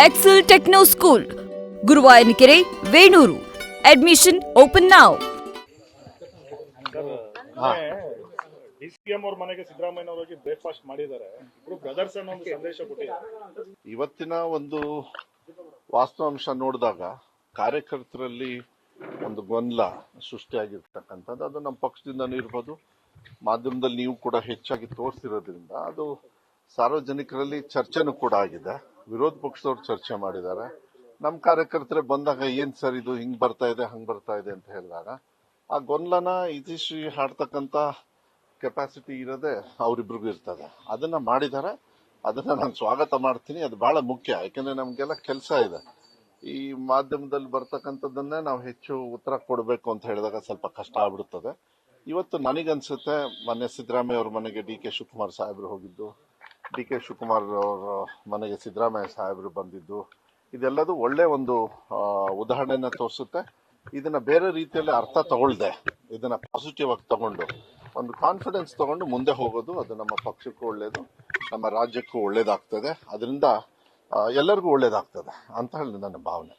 Excel Techno School, Guruvayanikere, Venuru. Admission open now. DCM ಅವ್ರ ಮನೆಗೆ ಸಿದ್ದರಾಮಯ್ಯ ಹೋಗಿ ಬ್ರೇಕ್ಫಾಸ್ಟ್ ಮಾಡಿದ್ದಾರೆ. ಇಬ್ರು ಬ್ರದರ್ಸ್ ಅನ್ನೋ ಒಂದು ಸಂದೇಶ ಕೊಟ್ಟಿದ್ದಾರೆ. ಇವತ್ತಿನ ಒಂದು ವಾಸ್ತವಾಂಶ ನೋಡಿದಾಗ ಕಾರ್ಯಕರ್ತರಲ್ಲಿ ಒಂದು ಗೊಂದಲ ಸೃಷ್ಟಿಯಾಗಿರ್ತಕ್ಕಂಥದ್ದು ಅದು ನಮ್ಮ ಪಕ್ಷದಿಂದನೂ ಇರ್ಬೋದು, ಮಾಧ್ಯಮದಲ್ಲಿ ನೀವು ಕೂಡ ಹೆಚ್ಚಾಗಿ ತೋರಿಸಿರೋದ್ರಿಂದ ಅದು ಸಾರ್ವಜನಿಕರಲ್ಲಿ ಚರ್ಚೆನೂ ಕೂಡ ಆಗಿದೆ. ವಿರೋಧ ಪಕ್ಷದವ್ರು ಚರ್ಚೆ ಮಾಡಿದ್ದಾರೆ. ನಮ್ಮ ಕಾರ್ಯಕರ್ತರೇ ಬಂದಾಗ ಏನ್ ಸರ್ ಇದು ಹಿಂಗ್ ಬರ್ತಾ ಇದೆ ಹಂಗ್ ಬರ್ತಾ ಇದೆ ಅಂತ ಹೇಳಿದಾಗ ಆ ಗೊಂದಲನ ಇತಿಶ್ರೀ ಹಾಡ್ತಕ್ಕಂಥ ಕೆಪಾಸಿಟಿ ಇರೋದೇ ಅವರಿಬ್ರಿಗೂ ಇರ್ತದೆ. ಅದನ್ನ ಮಾಡಿದ್ದಾರೆ, ಅದನ್ನ ನಾನು ಸ್ವಾಗತ ಮಾಡ್ತೀನಿ. ಅದು ಬಹಳ ಮುಖ್ಯ, ಯಾಕಂದ್ರೆ ನಮ್ಗೆಲ್ಲ ಕೆಲಸ ಇದೆ. ಈ ಮಾಧ್ಯಮದಲ್ಲಿ ಬರ್ತಕ್ಕಂಥದ್ದನ್ನೇ ನಾವು ಹೆಚ್ಚು ಉತ್ತರ ಕೊಡಬೇಕು ಅಂತ ಹೇಳಿದಾಗ ಸ್ವಲ್ಪ ಕಷ್ಟ ಆಗ್ಬಿಡುತ್ತದೆ. ಇವತ್ತು ನನಗನ್ಸುತ್ತೆ ಮೊನ್ನೆ ಸಿದ್ದರಾಮಯ್ಯ ಅವ್ರ ಮನೆಗೆ ಡಿ ಕೆ ಶಿವಕುಮಾರ್ ಸಾಹೇಬರು ಹೋಗಿದ್ದು, ಡಿ ಕೆ ಶಿವಕುಮಾರ್ ಅವರ ಮನೆಗೆ ಸಿದ್ದರಾಮಯ್ಯ ಸಾಹೇಬರು ಬಂದಿದ್ದು, ಇದೆಲ್ಲದೂ ಒಳ್ಳೆ ಒಂದು ಉದಾಹರಣೆನ ತೋರಿಸುತ್ತೆ. ಇದನ್ನ ಬೇರೆ ರೀತಿಯಲ್ಲಿ ಅರ್ಥ ತಗೊಳ್ದೆ ಇದನ್ನ ಪಾಸಿಟಿವ್ ಆಗಿ ತಗೊಂಡು ಒಂದು ಕಾನ್ಫಿಡೆನ್ಸ್ ತಗೊಂಡು ಮುಂದೆ ಹೋಗೋದು ಅದು ನಮ್ಮ ಪಕ್ಷಕ್ಕೂ ಒಳ್ಳೇದು, ನಮ್ಮ ರಾಜ್ಯಕ್ಕೂ ಒಳ್ಳೇದಾಗ್ತದೆ, ಅದರಿಂದ ಎಲ್ಲರಿಗೂ ಒಳ್ಳೇದಾಗ್ತದೆ ಅಂತ ಹೇಳಿ ನನ್ನ ಭಾವನೆ.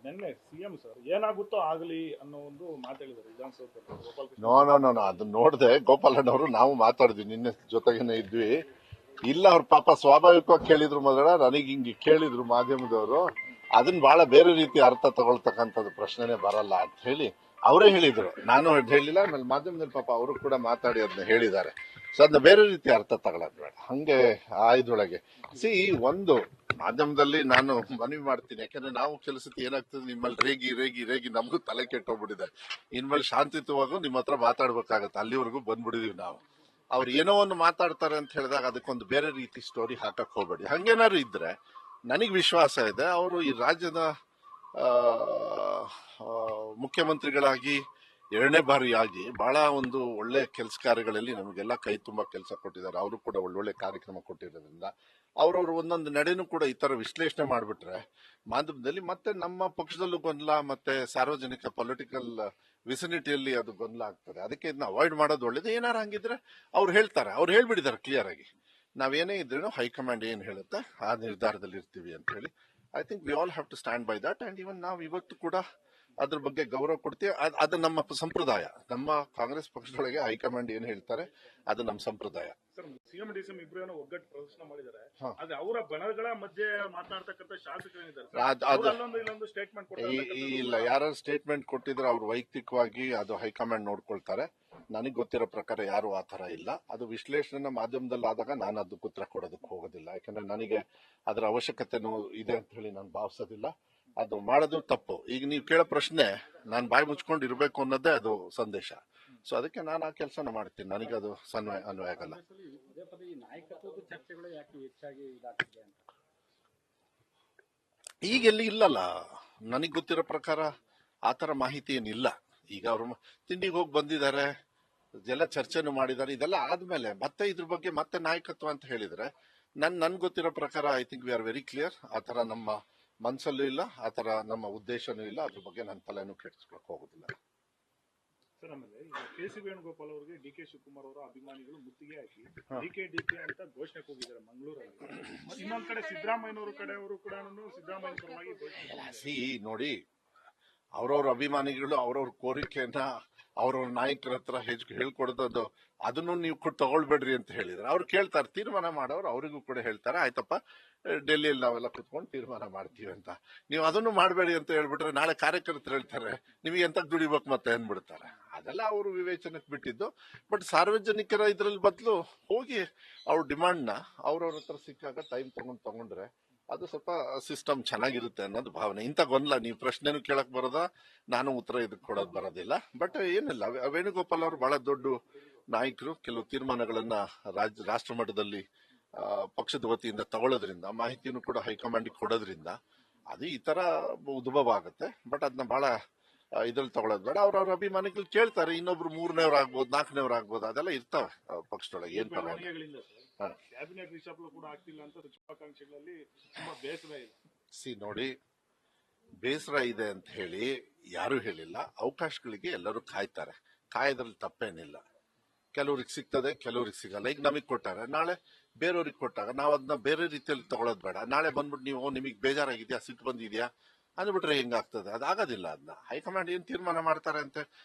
ನಿನ್ನೆ ಸಿಎಂ ಸರ್ ಏನಾಗುತ್ತೋ ಆಗಲಿ ಅನ್ನೋ ಒಂದು ಮಾತಾಡಿದ್ದಾರೆ ವಿಧಾನಸೌಧದಲ್ಲಿ. ನೋ ಅದನ್ನ ನೋಡಿದೆ ಗೋಪಾಲಣ್ಣವರು, ನಾವು ಮಾತಾಡಿದ್ವಿ ನಿನ್ನೆ, ಜೊತೆಗೇನೆ ಇದ್ವಿ. ಇಲ್ಲ ಅವ್ರ ಪಾಪ ಸ್ವಾಭಾವಿಕವಾಗಿ ಕೇಳಿದ್ರು ಮೊದಲ, ನನಗೆ ಹಿಂಗೆ ಕೇಳಿದ್ರು ಮಾಧ್ಯಮದವರು, ಅದನ್ನ ಬಹಳ ಬೇರೆ ರೀತಿ ಅರ್ಥ ತಗೊಳ್ತಕ್ಕಂಥದ್ದು ಪ್ರಶ್ನೆನೇ ಬರಲ್ಲ ಅಂತ ಹೇಳಿ ಅವರೇ ಹೇಳಿದ್ರು. ನಾನು ಹೇಳಿಲ್ಲ, ಆಮೇಲೆ ಮಾಧ್ಯಮದಲ್ಲಿ ಪಾಪ ಅವರು ಕೂಡ ಮಾತಾಡಿ ಅದನ್ನ ಹೇಳಿದ್ದಾರೆ. ಸೊ ಅದನ್ನ ಬೇರೆ ರೀತಿ ಅರ್ಥ ತಗೊಳ್ಳೋದು ಬೇಡ. ಹಂಗೆ ಇದ್ರೊಳಗೆ ಒಂದು ಮಾಧ್ಯಮದಲ್ಲಿ ನಾನು ಮನವಿ ಮಾಡ್ತೀನಿ, ಯಾಕಂದ್ರೆ ನಾವು ಕೆಲಸಕ್ಕೆ ಏನಾಗ್ತದೆ, ನಿಮ್ಮಲ್ಲಿ ರೇಗಿ ರೇಗಿ ರೇಗಿ ನಮಗೂ ತಲೆ ಕೆಟ್ಟೋಗ್ಬಿಟ್ಟಿದೆ. ಇನ್ಮೇಲೆ ಶಾಂತಿಯುತವಾಗೂ ನಿಮ್ಮ ಹತ್ರ ಮಾತಾಡ್ಬೇಕಾಗತ್ತೆ. ಅಲ್ಲಿವರೆಗೂ ಬಂದ್ಬಿಡಿದೀವಿ ನಾವು. ಅವ್ರು ಏನೋ ಒಂದು ಮಾತಾಡ್ತಾರೆ ಅಂತ ಹೇಳಿದಾಗ ಅದಕ್ಕೊಂದು ಬೇರೆ ರೀತಿ ಸ್ಟೋರಿ ಹಾಕಕ್ ಹೋಗ್ಬೇಡಿ. ಹಂಗೇನಾದ್ರು ಇದ್ರೆ ನನಗೆ ವಿಶ್ವಾಸ ಇದೆ ಅವರು ಈ ರಾಜ್ಯದ ಮುಖ್ಯಮಂತ್ರಿಗಳಾಗಿ 2ನೇ ಬಾರಿಯಾಗಿ ಬಹಳ ಒಂದು ಒಳ್ಳೆ ಕೆಲಸ ಕಾರ್ಯಗಳಲ್ಲಿ ನಮಗೆಲ್ಲ ಕೈ ತುಂಬಾ ಕೆಲಸ ಕೊಟ್ಟಿದ್ದಾರೆ. ಅವರು ಕೂಡ ಒಳ್ಳೊಳ್ಳೆ ಕಾರ್ಯಕ್ರಮ ಕೊಟ್ಟಿರೋದ್ರಿಂದ ಅವ್ರವ್ರ ಒಂದೊಂದು ನಡೆನೂ ಕೂಡ ಈ ತರ ವಿಶ್ಲೇಷಣೆ ಮಾಡ್ಬಿಟ್ರೆ ಮಾಧ್ಯಮದಲ್ಲಿ ಮತ್ತೆ ನಮ್ಮ ಪಕ್ಷದಲ್ಲೂ ಗೊಂದಲ, ಮತ್ತೆ ಸಾರ್ವಜನಿಕ ಪೊಲಿಟಿಕಲ್ ವಿಸಿನಿಟಿಯಲ್ಲಿ ಅದು ಗೊಂದಲ ಆಗ್ತದೆ. ಅದಕ್ಕೆ ಇದನ್ನ ಅವಾಯ್ಡ್ ಮಾಡೋದು ಒಳ್ಳೇದು. ಏನಾರು ಹಂಗಿದ್ರೆ ಅವ್ರು ಹೇಳ್ತಾರೆ, ಅವ್ರು ಹೇಳ್ಬಿಟ್ಟಿದ್ದಾರೆ ಕ್ಲಿಯರ್ ಆಗಿ, ನಾವೇನೇ ಇದ್ರೂ ಹೈಕಮಾಂಡ್ ಏನ್ ಹೇಳುತ್ತೆ ಆ ನಿರ್ಧಾರದಲ್ಲಿ ಇರ್ತೀವಿ ಅಂತ ಹೇಳಿ. I think we all have to stand by that. And even ನಾವು ಇವತ್ತು ಕೂಡ ಅದ್ರ ಬಗ್ಗೆ ಗೌರವ ಕೊಡ್ತೀವಿ. ಅದು ನಮ್ಮ ಸಂಪ್ರದಾಯ. ನಮ್ಮ ಕಾಂಗ್ರೆಸ್ ಪಕ್ಷದೊಳಗೆ ಹೈಕಮಾಂಡ್ ಏನ್ ಹೇಳ್ತಾರೆ ಅದು ನಮ್ಮ ಸಂಪ್ರದಾಯ. ಸಿಎಂ ಡಿಸಿಎಂ ಇಬ್ರು ಏನೋ ಒಗ್ಗಟ್ಟು ಪ್ರದರ್ಶನ ಮಾಡಿದ್ದಾರೆ. ಆದ್ರೆ ಅವರ ಬಣಗಳ ಮಧ್ಯೆ ಮಾತನಾಡ್ತಕ್ಕಂಥ ಶಾಸಕರೇನಿದ್ದಾರೆ ಸ್ಟೇಟ್ಮೆಂಟ್ ಇಲ್ಲ, ಯಾರು ಸ್ಟೇಟ್ಮೆಂಟ್ ಕೊಟ್ಟಿದ್ರೆ ಅವ್ರು ವೈಯಕ್ತಿಕವಾಗಿ ಅದು ಹೈಕಮಾಂಡ್ ನೋಡ್ಕೊಳ್ತಾರೆ. ನನಗೆ ಗೊತ್ತಿರೋ ಪ್ರಕಾರ ಯಾರು ಆ ತರ ಇಲ್ಲ. ಅದು ವಿಶ್ಲೇಷಣೆ ಮಾಧ್ಯಮದಲ್ಲಿ ಆದಾಗ ನಾನು ಅದಕ್ಕೆ ಉತ್ತರ ಕೊಡೋದಕ್ಕೆ ಹೋಗೋದಿಲ್ಲ, ಯಾಕಂದ್ರೆ ನನಗೆ ಅದರ ಅವಶ್ಯಕತೆನೂ ಇದೆ ಅಂತ ಹೇಳಿ ನಾನು ಭಾವಿಸೋದಿಲ್ಲ. ಅದು ಮಾಡೋದು ತಪ್ಪು. ಈಗ ನೀವು ಕೇಳೋ ಪ್ರಶ್ನೆ ನಾನು ಬಾಯಿ ಮುಚ್ಕೊಂಡು ಇರಬೇಕು ಅನ್ನೋದೇ ಅದು ಸಂದೇಶ. ಸೊ ಅದಕ್ಕೆ ನಾನು ಆ ಕೆಲಸನ ಮಾಡ್ತೀನಿ. ನನಗೆ ಅದು ಅನ್ವಯ ಆಗಲ್ಲ. ಈಗ ಎಲ್ಲಿ ಇಲ್ಲಲ್ಲ, ನನಗೆ ಗೊತ್ತಿರೋ ಪ್ರಕಾರ ಆತರ ಮಾಹಿತಿ ಏನಿಲ್ಲ. ಈಗ ಅವರು ತಿಂಡಿಗೆ ಹೋಗಿ ಬಂದಿದ್ದಾರೆ, ಎಲ್ಲ ಚರ್ಚೆನೂ ಮಾಡಿದ್ದಾರೆ. ಇದೆಲ್ಲ ಆದ್ಮೇಲೆ ಮತ್ತೆ ಇದ್ರ ಬಗ್ಗೆ ಮತ್ತೆ ನಾಯಕತ್ವ ಅಂತ ಹೇಳಿದ್ರೆ ನನ್ ಗೊತ್ತಿರೋ ಪ್ರಕಾರ I think we are very clear. ಆತರ ನಮ್ಮ ಮನ್ಸಲ್ಲೂ ಇಲ್ಲ, ಆತರ ನಮ್ಮ ಉದ್ದೇಶನೂ ಇಲ್ಲ. ಅದ್ರ ಬಗ್ಗೆ ನನ್ನ ತಲೆನೂ ಕೆಡಿಸ್ಕೊಳಕ್ ಹೋಗುದಿಲ್ಲ. ಸರ್, ಆಮೇಲೆ ಕೆ.ಸಿ. ವೇಣುಗೋಪಾಲ್ ಅವರಿಗೆ ಡಿ ಕೆ ಶಿವಕುಮಾರ್ ಅವರ ಅಭಿಮಾನಿಗಳು ಮುತ್ತಿಗೆ ಹಾಕಿ ಡಿಕೆ ಅಂತ ಘೋಷಣೆ ಹೋಗಿದ್ದಾರೆ ಮಂಗಳೂರಲ್ಲಿ. ಇನ್ನೊಂದ್ ಕಡೆ ಸಿದ್ದರಾಮಯ್ಯನವರ ಕಡೆಯವರು ಕೂಡ ಸಿದ್ದರಾಮಯ್ಯ ಪರವಾಗಿ ಘೋಷಣೆ. ನೋಡಿ, ಅವ್ರವ್ರ ಅಭಿಮಾನಿಗಳು ಅವ್ರವ್ರ ಕೋರಿಕೆಯನ್ನ ಅವ್ರವ್ರ ನಾಯಕರ ಹತ್ರ ಹೇಳ್ಕೊಡೋದು, ಅದನ್ನು ನೀವು ತಗೊಳ್ಬೇಡ್ರಿ ಅಂತ ಹೇಳಿದ್ರೆ ಅವ್ರು ಕೇಳ್ತಾರೆ. ತೀರ್ಮಾನ ಮಾಡೋರು ಅವರಿಗೂ ಕೂಡ ಹೇಳ್ತಾರೆ, ಆಯ್ತಪ್ಪ ಡೆಲ್ಲಿಯಲ್ಲಿ ನಾವೆಲ್ಲ ಕುತ್ಕೊಂಡು ತೀರ್ಮಾನ ಮಾಡ್ತೀವಿ ಅಂತ. ನೀವು ಅದನ್ನು ಮಾಡಬೇಡಿ ಅಂತ ಹೇಳ್ಬಿಟ್ರೆ ನಾಳೆ ಕಾರ್ಯಕರ್ತರು ಹೇಳ್ತಾರೆ ನಿಮಗೆ ಎಂತ ದುಡಿಬೇಕು ಮತ್ತೆ ಅಂದ್ಬಿಡ್ತಾರೆ. ಅದೆಲ್ಲ ಅವರು ವಿವೇಚನೆಗೆ ಬಿಟ್ಟಿದ್ದು. ಬಟ್ ಸಾರ್ವಜನಿಕರ ಇದ್ರಲ್ಲಿ ಬದಲು ಹೋಗಿ ಅವ್ರ ಡಿಮಾಂಡ್ನ ಅವ್ರವ್ರ ಹತ್ರ ಸಿಕ್ಕಾಗ ಟೈಮ್ ತಗೊಂಡ್ರೆ ಅದು ಸ್ವಲ್ಪ ಸಿಸ್ಟಮ್ ಚೆನ್ನಾಗಿರುತ್ತೆ ಅನ್ನೋದು ಭಾವನೆ. ಇಂಥ ಗೊಂದಲ ನೀವು ಪ್ರಶ್ನೆನೂ ಕೇಳಕ್ ಬರೋದ, ನಾನು ಉತ್ತರ ಇದಕ್ಕೆ ಕೊಡೋದು ಬರೋದಿಲ್ಲ. ಬಟ್ ಏನಿಲ್ಲ, ವೇಣುಗೋಪಾಲ್ ಅವರು ಬಹಳ ದೊಡ್ಡ ನಾಯಕರು. ಕೆಲವು ತೀರ್ಮಾನಗಳನ್ನ ರಾಷ್ಟ್ರ ಮಟ್ಟದಲ್ಲಿ ಪಕ್ಷದ ವತಿಯಿಂದ ತಗೊಳ್ಳೋದ್ರಿಂದ, ಮಾಹಿತಿನೂ ಕೂಡ ಹೈಕಮಾಂಡ್ ಕೊಡೋದ್ರಿಂದ ಅದು ಈ ತರ ಉದ್ಭವ ಆಗುತ್ತೆ. ಬಟ್ ಅದನ್ನ ಬಹಳ ಇದ್ರಲ್ಲಿ ತಗೊಳ್ಳೋದು ಬೇಡ. ಅವ್ರವ್ರ ಅಭಿಮಾನಿಗಳು ಕೇಳ್ತಾರೆ, ಇನ್ನೊಬ್ರು 3ನೇವ್ರು ಆಗ್ಬೋದು, 4ನೇವ್ರು ಆಗ್ಬೋದು, ಅದೆಲ್ಲ ಇರ್ತಾವೆ ಪಕ್ಷದೊಳಗೆ. ಏನ್ ಪರವಾಗಿಲ್ಲ. ಕ್ಯಾಬಿನೆಟ್ ರಿಷಫ್ಲ್ ಕೂಡ ಆಗ್ತಿಲ್ಲ ಅಂತ ಸಚಿವಾಕಾಂಕ್ಷಿಗಳಲ್ಲಿ ತುಂಬಾ ಬೇಸರ ಇದೆ. ನೋಡಿ, ಬೇಸರ ಇದೆ ಅಂತ ಹೇಳಿ ಯಾರು ಹೇಳಿಲ್ಲ. ಅವಕಾಶಗಳಿಗೆ ಎಲ್ಲರೂ ಕಾಯ್ತಾರೆ, ಕಾಯೋದ್ರಲ್ಲಿ ತಪ್ಪೇನಿಲ್ಲ. ಕೆಲವ್ರಿಗೆ ಸಿಗ್ತದೆ, ಕೆಲವ್ರಿಗೆ ಸಿಗಲ್ಲ. ಈಗ ನಮಗೆ ಕೊಟ್ಟಾರೆ, ನಾಳೆ ಬೇರೆಯವ್ರಿಗೆ ಕೊಟ್ಟಾಗ ನಾವು ಅದನ್ನ ಬೇರೆ ರೀತಿಯಲ್ಲಿ ತಗೊಳ್ಳೋದು ಬೇಡ. ನಾಳೆ ಬಂದ್ಬಿಟ್ಟು ನೀವು ನಿಮಗೆ ಬೇಜಾರಾಗಿದ್ಯಾ, ಸಿಟ್ಟು ಬಂದಿದ್ಯಾ ಅಂದ್ಬಿಟ್ರೆ ಹೆಂಗಾಗ್ತದೆ? ಅದಾಗೋದಿಲ್ಲ. ಅದನ್ನ ಹೈಕಮಾಂಡ್ ಏನ್ ತೀರ್ಮಾನ ಮಾಡ್ತಾರೆ ಅಂತ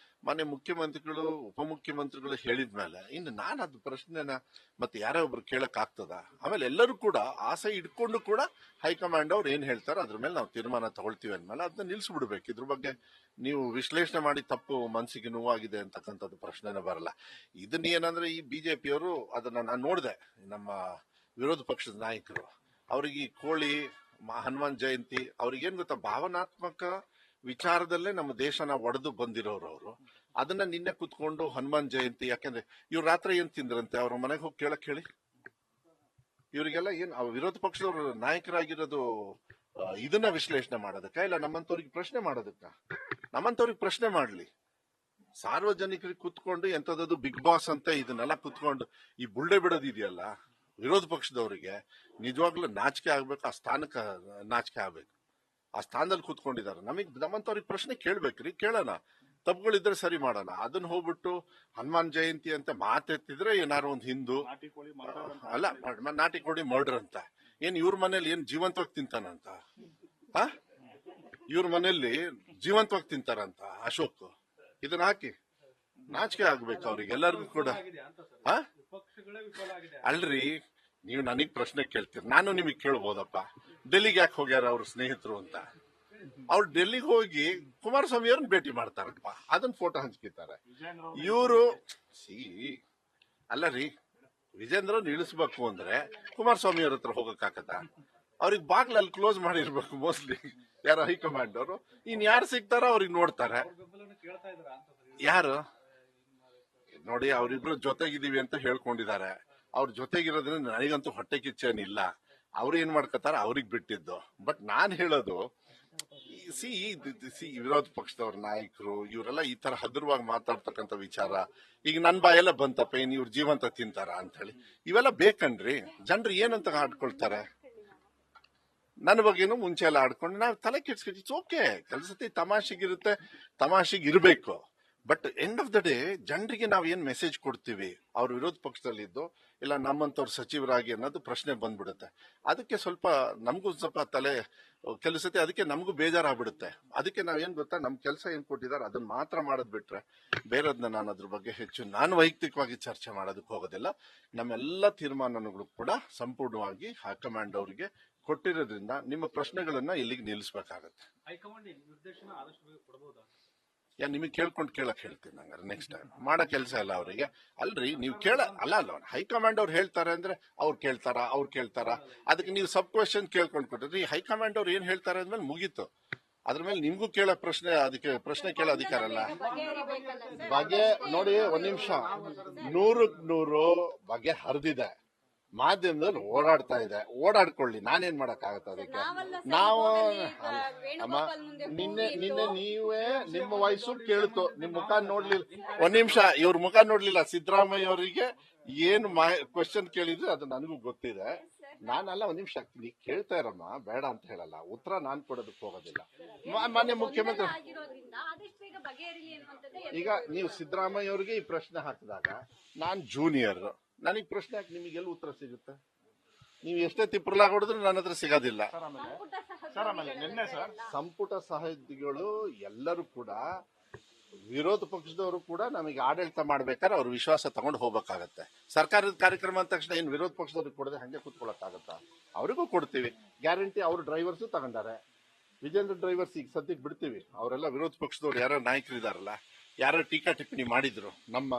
ಮೊನ್ನೆ ಮುಖ್ಯಮಂತ್ರಿಗಳು ಉಪಮುಖ್ಯಮಂತ್ರಿಗಳು ಹೇಳಿದ್ಮೇಲೆ ಇನ್ನು ನಾನು ಅದು ಪ್ರಶ್ನೆನ ಮತ್ತೆ ಯಾರೇ ಒಬ್ರು ಕೇಳಕ್ ಆಗ್ತದ? ಆಮೇಲೆ ಎಲ್ಲರೂ ಕೂಡ ಆಸೆ ಇಟ್ಕೊಂಡು ಕೂಡ ಹೈಕಮಾಂಡ್ ಅವ್ರು ಏನ್ ಹೇಳ್ತಾರೆ ಅದ್ರ ಮೇಲೆ ನಾವು ತೀರ್ಮಾನ ತಗೊಳ್ತೀವಿ ಅಂದ್ಮೇಲೆ ಅದನ್ನ ನಿಲ್ಸ್ಬಿಡ್ಬೇಕು. ಇದ್ರ ಬಗ್ಗೆ ನೀವು ವಿಶ್ಲೇಷಣೆ ಮಾಡಿ ತಪ್ಪು ಮನಸ್ಸಿಗೆ ನೋವಾಗಿದೆ ಅಂತಕ್ಕಂಥದ್ದು ಪ್ರಶ್ನೆನೇ ಬರಲ್ಲ. ಇದನ್ನ ಏನಂದ್ರೆ ಈ ಬಿಜೆಪಿಯವರು ಅದನ್ನ ನಾನು ನೋಡಿದೆ, ನಮ್ಮ ವಿರೋಧ ಪಕ್ಷದ ನಾಯಕರು ಅವ್ರಿಗೆ ಈ ಕೋಳಿ ಹನುಮಾನ್ ಜಯಂತಿ ಅವ್ರಿಗೇನ್ ಗೊತ್ತಾ, ಭಾವನಾತ್ಮಕ ವಿಚಾರದಲ್ಲೇ ನಮ್ಮ ದೇಶನ ಒಡೆದು ಬಂದಿರೋರು ಅವರು. ಅದನ್ನ ನಿನ್ನೆ ಕುತ್ಕೊಂಡು ಹನುಮಾನ್ ಜಯಂತಿ, ಯಾಕಂದ್ರೆ ಇವ್ರು ರಾತ್ರಿ ಏನ್ ತಿಂದ್ರಂತೆ ಅವ್ರ ಮನೆಗೆ ಹೋಗಿ ಕೇಳಕ್ ಹೇಳಿ. ಇವರಿಗೆಲ್ಲ ಏನ್ ವಿರೋಧ ಪಕ್ಷದವ್ರ ನಾಯಕರಾಗಿರೋದು ಇದನ್ನ ವಿಶ್ಲೇಷಣೆ ಮಾಡೋದಕ್ಕ, ಇಲ್ಲ ನಮ್ಮಂತವ್ರಿಗೆ ಪ್ರಶ್ನೆ ಮಾಡೋದಕ್ಕ? ನಮ್ಮಂತವ್ರಿಗೆ ಪ್ರಶ್ನೆ ಮಾಡ್ಲಿ. ಸಾರ್ವಜನಿಕರಿಗೆ ಕುತ್ಕೊಂಡು ಎಂತದ್ದು ಬಿಗ್ ಬಾಸ್ ಅಂತ ಇದನ್ನೆಲ್ಲ ಕುತ್ಕೊಂಡು ಈ ಬುಳ್ಳೆ ಬಿಡೋದಿದೆಯಲ್ಲ, ವಿರೋಧ ಪಕ್ಷದವರಿಗೆ ನಿಜವಾಗ್ಲೂ ನಾಚಿಕೆ ಆಗ್ಬೇಕು. ಆ ಸ್ಥಾನಕ್ಕೆ ನಾಚಿಕೆ ಆಗ್ಬೇಕು. ಆ ಸ್ಥಾನದಲ್ಲಿ ಕೂತ್ಕೊಂಡಿದ್ದಾರೆ. ನಮ್ಮಂತವ್ರಿಗೆ ಪ್ರಶ್ನೆ ಕೇಳ್ಬೇಕ್ರಿ, ಕೇಳೋಣ. ತಪ್ಪುಗಳಿದ್ರೆ ಸರಿ ಮಾಡೋಣ. ಅದನ್ನ ಹೋಗ್ಬಿಟ್ಟು ಹನುಮಾನ್ ಜಯಂತಿ ಅಂತ ಮಾತೆತ್ತಿದ್ರೆ ಏನಾರು ಒಂದು ಹಿಂದೂ ಅಲ್ಲ, ನಾಟಿ ಕೋಳಿ ಮರ್ಡರ್ ಅಂತ ಏನ್ ಇವ್ರ ಮನೇಲಿ ಏನ್ ಜೀವಂತವಾಗಿ ತಿಂತಾನಂತ? ಇವ್ರ ಮನೆಯಲ್ಲಿ ಜೀವಂತವಾಗಿ ತಿಂತಾರಂತ ಅಶೋಕ್? ಇದನ್ನ ಹಾಕಿ ನಾಚಿಕೆ ಆಗ್ಬೇಕು ಅವ್ರಿಗೆ ಎಲ್ಲರಿಗೂ ಕೂಡ. ಅಲ್ರಿ, ನೀವು ನನಗ್ ಪ್ರಶ್ನೆ ಕೇಳ್ತೀರಿ, ನಾನು ನಿಮಗ್ ಕೇಳ್ಬೋದಪ್ಪ. ಡೆಲ್ಲಿಗೆ ಯಾಕೆ ಹೋಗ್ಯಾರ ಅವ್ರ ಸ್ನೇಹಿತರು ಅಂತ? ಅವ್ರು ಡೆಲ್ಲಿಗೆ ಹೋಗಿ ಕುಮಾರಸ್ವಾಮಿ ಅವ್ರನ್ನ ಭೇಟಿ ಮಾಡ್ತಾರಪ್ಪ, ಅದನ್ನ ಫೋಟೋ ಹಂಚ್ಕಿತಾರೆ ಇವರು. ಅಲ್ಲ ರೀ, ವಿಜೇಂದ್ರ ಇಳಿಸ್ಬೇಕು ಅಂದ್ರೆ ಕುಮಾರಸ್ವಾಮಿ ಅವ್ರ ಹತ್ರ ಹೋಗಕ್ಕಾಗತ್ತ? ಅವ್ರಿಗೆ ಬಾಗ್ಲಲ್ಲಿ ಕ್ಲೋಸ್ ಮಾಡಿರ್ಬೇಕು ಮೋಸ್ಟ್ಲಿ ಯಾರು ಹೈಕಮಾಂಡ್ ಅವರು. ಇನ್ ಯಾರು ಸಿಗ್ತಾರೋ ಅವ್ರಿಗೆ ನೋಡ್ತಾರೆ. ಯಾರು ನೋಡಿ, ಅವ್ರಿಬ್ರು ಜೊತೆಗಿದೀವಿ ಅಂತ ಹೇಳ್ಕೊಂಡಿದ್ದಾರೆ. ಅವ್ರ ಜೊತೆಗಿರೋದ್ರಿಂದ ನನಗಂತೂ ಹೊಟ್ಟೆ ಕಿಚ್ಚೇನಿಲ್ಲ. ಅವ್ರು ಏನ್ ಮಾಡ್ಕೊತಾರ ಅವ್ರಿಗೆ ಬಿಟ್ಟಿದ್ದು. ಬಟ್ ನಾನ್ ಹೇಳೋದು, ವಿರೋಧ ಪಕ್ಷದವ್ರ ನಾಯಕರು ಇವರೆಲ್ಲ ಈ ತರ ಹಗುರವಾಗಿ ಮಾತಾಡ್ತಕ್ಕಂಥ ವಿಚಾರ ಈಗ ನನ್ ಬಾಯೆಲ್ಲ ಬಂತಪ್ಪ, ಏನ್ ಇವ್ರ ಜೀವಂತ ತಿಂತಾರ ಅಂತ ಹೇಳಿ ಇವೆಲ್ಲ ಬೇಕನ್ರಿ? ಜನರು ಏನಂತ ಆಡ್ಕೊಳ್ತಾರೆ? ನನ್ನ ಬಗ್ಗೆನೂ ಮುಂಚೆ ಎಲ್ಲ ಆಡ್ಕೊಂಡು ನಾವು ತಲೆ ಕೆಡ್ಸ್ಕೊತೀವಿ. ಓಕೆ, ಕೆಲಸತಿ ತಮಾಷೆಗಿರುತ್ತೆ, ತಮಾಷೆಗಿರ್ಬೇಕು. But end of the day ಜನರಿಗೆ ನಾವ್ ಏನ್ ಮೆಸೇಜ್ ಕೊಡ್ತೀವಿ, ಅವ್ರ ವಿರೋಧ ಪಕ್ಷದಲ್ಲಿದ್ದು ಇಲ್ಲ ನಮ್ಮಂತವ್ರ ಸಚಿವರಾಗಿ ಅನ್ನೋದು ಪ್ರಶ್ನೆ ಬಂದ್ಬಿಡುತ್ತೆ. ಅದಕ್ಕೆ ಸ್ವಲ್ಪ ನಮಗೂ ಸ್ವಲ್ಪ ತಲೆ ಕೆಲಸತೆ, ಅದಕ್ಕೆ ನಮಗೂ ಬೇಜಾರಾಗ್ಬಿಡುತ್ತೆ. ಅದಕ್ಕೆ ನಾವೇನ್ ಗೊತ್ತಾ, ನಮ್ ಕೆಲಸ ಏನ್ ಕೊಟ್ಟಿದ್ದಾರೆ ಅದನ್ನ ಮಾತ್ರ ಮಾಡೋದ್ ಬಿಟ್ರೆ ಬೇರೆದ್ನ ನಾನು ಅದ್ರ ಬಗ್ಗೆ ಹೆಚ್ಚು ನಾನು ವೈಯಕ್ತಿಕವಾಗಿ ಚರ್ಚೆ ಮಾಡೋದಕ್ಕೆ ಹೋಗೋದಿಲ್ಲ. ನಮ್ಮೆಲ್ಲ ತೀರ್ಮಾನಗಳು ಕೂಡ ಸಂಪೂರ್ಣವಾಗಿ ಹೈಕಮಾಂಡ್ ಅವರಿಗೆ ಕೊಟ್ಟಿರೋದ್ರಿಂದ ನಿಮ್ಮ ಪ್ರಶ್ನೆಗಳನ್ನ ಇಲ್ಲಿಗೆ ನಿಲ್ಲಿಸಬೇಕಾಗತ್ತೆ. ನಿಮಗೆ ಕೇಳ್ಕೊಂಡು ಕೇಳಕ್ ಹೇಳ್ತೀನಿ. ಹಂಗಾರೆ ನೆಕ್ಸ್ಟ್ ಟೈಮ್ ಮಾಡೋ ಕೆಲಸ ಇಲ್ಲ ಅವರಿಗೆ. ಅಲ್ರಿ, ನೀವು ಅಲ್ಲ ಹೈಕಮಾಂಡ್ ಅವ್ರು ಹೇಳ್ತಾರೆ ಅಂದ್ರೆ ಅವ್ರು ಕೇಳ್ತಾರ. ಅದಕ್ಕೆ ನೀವು ಸಬ್ ಕ್ವೆಶನ್ ಕೇಳ್ಕೊಂಡ್ ಕೊಟ್ರಿ. ಹೈಕಮಾಂಡ್ ಅವ್ರು ಏನ್ ಹೇಳ್ತಾರೆ ಅಂದ್ಮೇಲೆ ಮುಗೀತು. ಅದ್ರ ಮೇಲೆ ನಿಮ್ಗೂ ಕೇಳೋ ಪ್ರಶ್ನೆ, ಅದಕ್ಕೆ ಪ್ರಶ್ನೆ ಕೇಳೋ ಅಧಿಕಾರ ಅಲ್ಲ. ಬಗೆ ನೋಡಿ, ಒಂದ್ ನಿಮಿಷ, 100% ಬಗೆ ಹರಿದಿದೆ, ಮಾಧ್ಯಮದಲ್ಲಿ ಓಡಾಡ್ತಾ ಇದೆ. ಓಡಾಡ್ಕೊಳ್ಳಿ, ನಾನೇನ್ ಮಾಡಕ್ ಆಗತ್ತ ಅದಕ್ಕೆ? ನಾವು ಅಮ್ಮ ನಿನ್ನೆ ನೀವೇ ನಿಮ್ಮ ವಯಸ್ಸು ಕೇಳ್ತು, ನಿಮ್ ಮುಖ ನೋಡ್ಲಿಲ್ಲ. ಒಂದ್ ನಿಮಿಷ, ಇವ್ರ ಮುಖ ನೋಡ್ಲಿಲ್ಲ. ಸಿದ್ದರಾಮಯ್ಯ ಅವರಿಗೆ ಏನು ಕ್ವಶನ್ ಕೇಳಿದ್ರೆ ಅದು ನನಗೂ ಗೊತ್ತಿದೆ. ನಾನಲ್ಲ, ಒಂದ್ ನಿಮಿಷ, ನೀ ಕೇಳ್ತಾ ಇರಮ್ಮ, ಬೇಡ ಅಂತ ಹೇಳಲ್ಲ. ಉತ್ತರ ನಾನ್ ಕೊಡೋದಕ್ಕೆ ಹೋಗೋದಿಲ್ಲ. ಮಾನ್ಯ ಮುಖ್ಯಮಂತ್ರಿ ಈಗ ನೀವು ಸಿದ್ದರಾಮಯ್ಯ ಅವ್ರಿಗೆ ಈ ಪ್ರಶ್ನೆ ಹಾಕಿದಾಗ ನಾನ್ ಜೂನಿಯರ್, ನನಗ್ ಪ್ರಶ್ನೆ ಹಾಕಿ ನಿಮಗೆಲ್ಲ ಉತ್ತರ ಸಿಗುತ್ತೆ? ನೀವು ಎಷ್ಟೇ ತಿಪ್ಪರ್ಲಾಗ ಹೊಡೆದ್ರು ನನ್ನ ಹತ್ರ ಸಿಗೋದಿಲ್ಲ. ಸಂಪುಟ ಸಹೋದ್ಯೋಗಿಗಳು ಎಲ್ಲರೂ ಕೂಡ, ವಿರೋಧ ಪಕ್ಷದವರು ಕೂಡ ನಮಗೆ ಆಡಳಿತ ಮಾಡ್ಬೇಕಾದ್ರೆ ಅವ್ರ ವಿಶ್ವಾಸ ತಗೊಂಡು ಹೋಗ್ಬೇಕಾಗತ್ತೆ. ಸರ್ಕಾರದ ಕಾರ್ಯಕ್ರಮ ಅಂದ ತಕ್ಷಣ ಏನ್ ವಿರೋಧ ಪಕ್ಷದವ್ರಿಗೆ ಕೊಡದೆ ಹಂಗೆ ಕೂತ್ಕೊಳಕ್ಕಾಗತ್ತ? ಅವರಿಗೂ ಕೊಡ್ತೀವಿ ಗ್ಯಾರಂಟಿ. ಅವ್ರ ಡ್ರೈವರ್ಸು ತಗೊಂಡಾರೆ. ವಿಜೇಂದ್ರ ಡ್ರೈವರ್ಸ್ ಈಗ ಸದ್ಯಕ್ಕೆ ಬಿಡ್ತೀವಿ. ಅವರೆಲ್ಲ ವಿರೋಧ ಪಕ್ಷದವ್ರು ಯಾರು ನಾಯಕರು ಇದಾರಲ್ಲ, ಯಾರು ಟೀಕಾ ಟಿಪ್ಪಣಿ ಮಾಡಿದ್ರು ನಮ್ಮ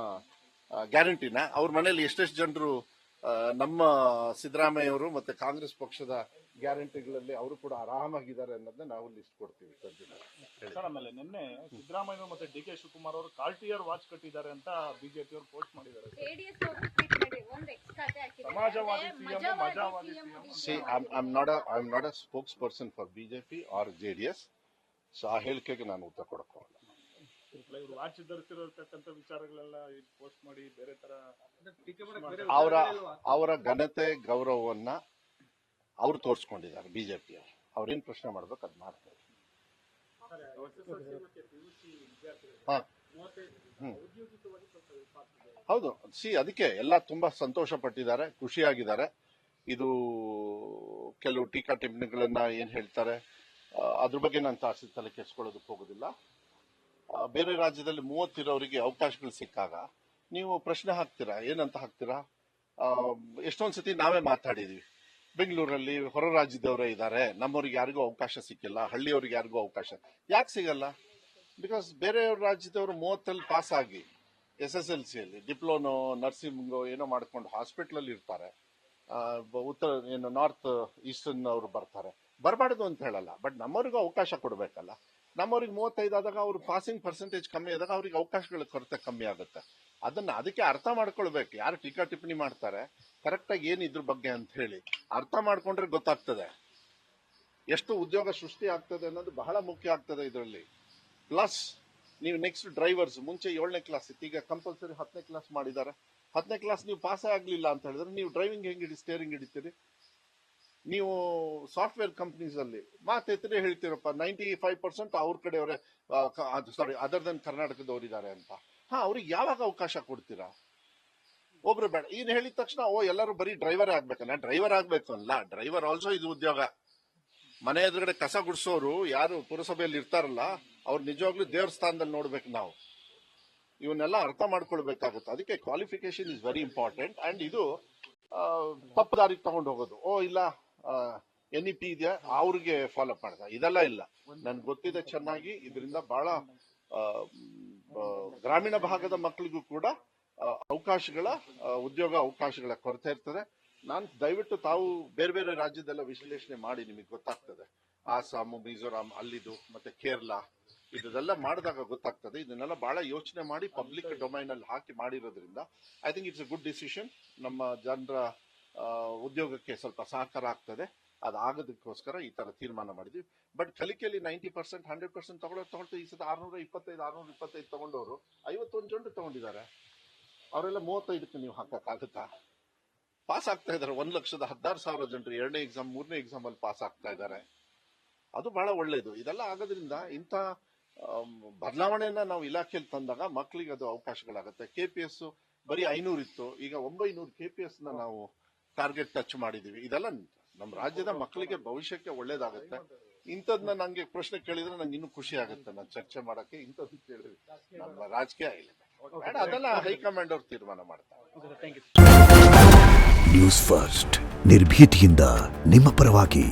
ಗ್ಯಾರಂಟಿನ, ಅವ್ರ ಮನೇಲಿ ಎಷ್ಟೆಷ್ಟು ಜನರು ನಮ್ಮ ಸಿದ್ದರಾಮಯ್ಯ ಅವರು ಮತ್ತೆ ಕಾಂಗ್ರೆಸ್ ಪಕ್ಷದ ಗ್ಯಾರಂಟಿಗಳಲ್ಲಿ ಅವರು ಕೂಡ ಆರಾಮಾಗಿದ್ದಾರೆ ಅನ್ನೋದನ್ನ ನಾವು ಲಿಸ್ಟ್ ಕೊಡ್ತೀವಿ. ಸರ್, ಆಮೇಲೆ ನಿನ್ನೆ ಸಿದ್ದರಾಮಯ್ಯ ಮತ್ತೆ ಡಿ.ಕೆ. ಶಿವಕುಮಾರ್ ಅವರು ಕಾರ್ಟಿಯರ್ ವಾಚ್ ಕಟ್ಟಿದ್ದಾರೆ ಅಂತ ಬಿಜೆಪಿ ಅವರು ಪೋಸ್ಟ್ ಮಾಡಿದ್ದಾರೆ. ಸಮಾಜವಾದಿ ಸಿಎಂ, ಮಜಾವಾದಿ CM. I am not a spokesperson for BJP or JDS. So ಆ ಹೇಳಿಕೆಗೆ ನಾನು ಉತ್ತರ ಕೊಡಕ್ಕೋಗಲ್ಲ. ಇವರು ವಾಚ್ ಧರಿಸಿರತಕ್ಕಂಥ ವಿಚಾರಗಳೆಲ್ಲ ಪೋಸ್ಟ್ ಮಾಡಿ ಬೇರೆ ತರ ಅವರ ಘನತೆ ಗೌರವವನ್ನ ಅವ್ರು ತೋರಿಸ್ಕೊಂಡಿದ್ದಾರೆ. ಬಿಜೆಪಿ ಅವ್ರೇನ್ ಪ್ರಶ್ನೆ ಮಾಡ್ಬೇಕು ಅದ್ ಮಾಡ್ತಾರೆ. ಹೌದು, ಅದಕ್ಕೆ ಎಲ್ಲ ತುಂಬಾ ಸಂತೋಷ ಪಟ್ಟಿದ್ದಾರೆ, ಖುಷಿಯಾಗಿದ್ದಾರೆ. ಇದು ಕೆಲವು ಟೀಕಾ ಟಿಪ್ಪಣಿಗಳನ್ನ ಏನ್ ಹೇಳ್ತಾರೆ ಅದ್ರ ಬಗ್ಗೆ ನಾನು ಜಾಸ್ತಿ ತಲೆ ಕೆಡಿಸ್ಕೊಳ್ಳೋದಕ್ಕೆ ಹೋಗೋದಿಲ್ಲ. ಬೇರೆ ರಾಜ್ಯದಲ್ಲಿ 30 ಇರೋರಿಗೆ ಅವಕಾಶಗಳು ಸಿಕ್ಕಾಗ ನೀವು ಪ್ರಶ್ನೆ ಹಾಕ್ತೀರಾ, ಏನಂತ ಹಾಕ್ತೀರಾ? ಎಷ್ಟೊಂದ್ ಸತಿ ನಾವೇ ಮಾತಾಡಿದೀವಿ, ಬೆಂಗಳೂರಲ್ಲಿ ಹೊರ ರಾಜ್ಯದವರೇ ಇದ್ದಾರೆ, ನಮ್ಮವ್ರಿಗೆ ಯಾರಿಗೂ ಅವಕಾಶ ಸಿಕ್ಕಿಲ್ಲ, ಹಳ್ಳಿಯವ್ರಿಗೆ ಯಾರಿಗೂ ಅವಕಾಶ ಯಾಕೆ ಸಿಗಲ್ಲ? ಬಿಕಾಸ್ ಬೇರೆ ರಾಜ್ಯದವರು 30 ಪಾಸ್ ಆಗಿ SSLCಯಲ್ಲಿ ಡಿಪ್ಲೊಮೋ ನರ್ಸಿಂಗ್ ಏನೋ ಮಾಡ್ಕೊಂಡು ಹಾಸ್ಪಿಟಲ್ ಅಲ್ಲಿ ಇರ್ತಾರೆ. ಉತ್ತರ ಏನು ನಾರ್ತ್ ಈಸ್ಟರ್ನ್ ಅವರು ಬರ್ತಾರೆ, ಬರಬಾರ್ದು ಅಂತ ಹೇಳಲ್ಲ, ಬಟ್ ನಮ್ಮವ್ರಿಗೂ ಅವಕಾಶ ಕೊಡಬೇಕಲ್ಲ. ನಮ್ಮವ್ರಿಗೆ 35 ಆದಾಗ ಅವ್ರ ಪಾಸಿಂಗ್ ಪರ್ಸೆಂಟೇಜ್ ಕಮ್ಮಿ ಆದಾಗ ಅವ್ರಿಗೆ ಅವಕಾಶಗಳ ಕೊರತೆ ಕಮ್ಮಿ ಆಗುತ್ತೆ. ಅದಕ್ಕೆ ಅರ್ಥ ಮಾಡ್ಕೊಳ್ಬೇಕು. ಯಾರು ಟೀಕಾ ಟಿಪ್ಪಣಿ ಮಾಡ್ತಾರೆ ಕರೆಕ್ಟ್ ಆಗಿ ಏನ್ ಇದ್ರ ಬಗ್ಗೆ ಅಂತ ಹೇಳಿ ಅರ್ಥ ಮಾಡ್ಕೊಂಡ್ರೆ ಗೊತ್ತಾಗ್ತದೆ ಎಷ್ಟು ಉದ್ಯೋಗ ಸೃಷ್ಟಿ ಆಗ್ತದೆ ಅನ್ನೋದು ಬಹಳ ಮುಖ್ಯ ಆಗ್ತದೆ ಇದರಲ್ಲಿ. ಪ್ಲಸ್ ನೀವು ನೆಕ್ಸ್ಟ್ ಡ್ರೈವರ್ಸ್ ಮುಂಚೆ 7ನೇ ಕ್ಲಾಸ್ ಇತ್ತು, ಈಗ ಕಂಪಲ್ಸರಿ 10ನೇ ಕ್ಲಾಸ್ ಮಾಡಿದ್ದಾರೆ. 10ನೇ ಕ್ಲಾಸ್ ನೀವು ಪಾಸೇ ಆಗ್ಲಿಲ್ಲ ಅಂತ ಹೇಳಿದ್ರೆ ನೀವು ಡ್ರೈವಿಂಗ್ ಹೆಂಗ್ ಸ್ಟೇರಿಂಗ್ ಹಿಡಿತೀರಿ? ನೀವು ಸಾಫ್ಟ್ವೇರ್ ಕಂಪನೀಸ್ ಅಲ್ಲಿ ಮಾತೆತ್ತರೆ ಹೇಳ್ತೀರಪ್ಪ 95% ಅವ್ರ ಕಡೆಯವರೇ, ಸಾರಿ ಅದರ್ ದನ್ ಕರ್ನಾಟಕದವರಿದ್ದಾರೆ ಅಂತ. ಅವ್ರಿಗೆ ಯಾವಾಗ ಅವಕಾಶ ಕೊಡ್ತೀರಾ? ಒಬ್ರು ಬೇಡ ಏನ್ ಹೇಳಿದ ತಕ್ಷಣ ಎಲ್ಲರೂ ಬರೀ ಡ್ರೈವರ್ ಆಗ್ಬೇಕಲ್ಲ. ಡ್ರೈವರ್ ಆಗ್ಬೇಕು ಅಲ್ಲ, ಡ್ರೈವರ್ ಆಲ್ಸೋ ಇದು ಉದ್ಯೋಗ. ಮನೆ ಎದುರುಗಡೆ ಕಸ ಗುಡಿಸೋರು ಯಾರು ಪುರಸಭೆಯಲ್ಲಿ ಇರ್ತಾರಲ್ಲ ಅವ್ರು ನಿಜವಾಗ್ಲೂ ದೇವ್ರ ಸ್ಥಾನದಲ್ಲಿ ನೋಡ್ಬೇಕು ನಾವು. ಇವನ್ನೆಲ್ಲ ಅರ್ಥ ಮಾಡ್ಕೊಳ್ಬೇಕಾಗುತ್ತೆ. ಅದಕ್ಕೆ qualification is very important. And ಇದು ತಪ್ಪು ದಾರಿಗೆ ತಗೊಂಡು ಹೋಗೋದು, ಇಲ್ಲ NEP ಇದೆಯಾ ಅವ್ರಿಗೆ ಫಾಲೋ ಮಾಡ್ದ, ಇದೆಲ್ಲ ಇಲ್ಲ. ನನ್ಗೆ ಗೊತ್ತಿದೆ ಚೆನ್ನಾಗಿ. ಇದರಿಂದ ಬಹಳ ಗ್ರಾಮೀಣ ಭಾಗದ ಮಕ್ಕಳಿಗೂ ಕೂಡ ಉದ್ಯೋಗ ಅವಕಾಶಗಳ ಕೊರತೆ ಇರ್ತದೆ. ನಾನು ದಯವಿಟ್ಟು ತಾವು ಬೇರೆ ಬೇರೆ ರಾಜ್ಯದೆಲ್ಲ ವಿಶ್ಲೇಷಣೆ ಮಾಡಿ ನಿಮಗೆ ಗೊತ್ತಾಗ್ತದೆ. ಆಸಾಮ್, ಮಿಜೋರಾಂ ಅಲ್ಲಿದು ಮತ್ತೆ ಕೇರಳ ಇದೆಲ್ಲ ಮಾಡಿದಾಗ ಗೊತ್ತಾಗ್ತದೆ. ಇದನ್ನೆಲ್ಲ ಬಹಳ ಯೋಚನೆ ಮಾಡಿ ಪಬ್ಲಿಕ್ ಡೊಮೈನ್ ಅಲ್ಲಿ ಹಾಕಿ ಮಾಡಿರೋದ್ರಿಂದ I think it's a good decision. ನಮ್ಮ ಜನರ ಉದ್ಯೋಗಕ್ಕೆ ಸ್ವಲ್ಪ ಸಹಕಾರ ಆಗ್ತದೆ. ಅದಾಗೋದಕ್ಕೋಸ್ಕರ ಈ ತರ ತೀರ್ಮಾನ ಮಾಡಿದ್ವಿ. ಬಟ್ ಕಲಿಕೆಯಲ್ಲಿ 90% 100% ತಗೊಳ್ತಾ ಈ ಸತ 625 ತಗೊಂಡವರು 51 ಜನರು ತಗೊಂಡಿದ್ದಾರೆ. ಅವರೆಲ್ಲ 35ಕ್ಕೆ ನೀವು ಹಾಕಕ್ಕಾಗುತ್ತಾ? ಪಾಸ್ ಆಗ್ತಾ ಇದ್ದಾರೆ. 1,16,000 ಜನರು 2ನೇ ಎಕ್ಸಾಮ್ 3ನೇ ಎಕ್ಸಾಮ್ ಅಲ್ಲಿ ಪಾಸ್ ಆಗ್ತಾ ಇದ್ದಾರೆ. ಅದು ಬಹಳ ಒಳ್ಳೇದು. ಇದೆಲ್ಲ ಆಗೋದ್ರಿಂದ ಇಂಥ ಬದಲಾವಣೆಯನ್ನ ನಾವು ಇಲಾಖೆಯಲ್ಲಿ ತಂದಾಗ ಮಕ್ಕಳಿಗೆ ಅದು ಅವಕಾಶಗಳಾಗುತ್ತೆ. KPS ಬರೀ 500 ಇತ್ತು, ಈಗ 900 KPS ನಾವು ಟಾರ್ಗೆಟ್ ಟಚ್ ಮಾಡಿದೀವಿ. ಇದೆಲ್ಲ ನಮ್ಮ ರಾಜ್ಯದ ಮಕ್ಕಳಿಗೆ ಭವಿಷ್ಯಕ್ಕೆ ಒಳ್ಳೇದಾಗುತ್ತೆ. ಇಂಥದ್ನ ನಂಗೆ ಪ್ರಶ್ನೆ ಕೇಳಿದ್ರೆ ನಂಗೆ ಇನ್ನೂ ಖುಷಿ ಆಗುತ್ತೆ ನಾನು ಚರ್ಚೆ ಮಾಡಕ್ಕೆ. ಇಂಥದ್ದು ಕೇಳಿದ್ವಿ ನಮ್ಮ ರಾಜಕೀಯ ಇಲ್ಲ, ಅದೆಲ್ಲ ಹೈಕಮಾಂಡ್ ಅವ್ರು ತೀರ್ಮಾನ ಮಾಡ್ತಾರೆ. ನ್ಯೂಸ್ ಫಸ್ಟ್ ನಿರ್ಭೀತಿಯಿಂದ ನಿಮ್ಮ ಪರವಾಗಿ.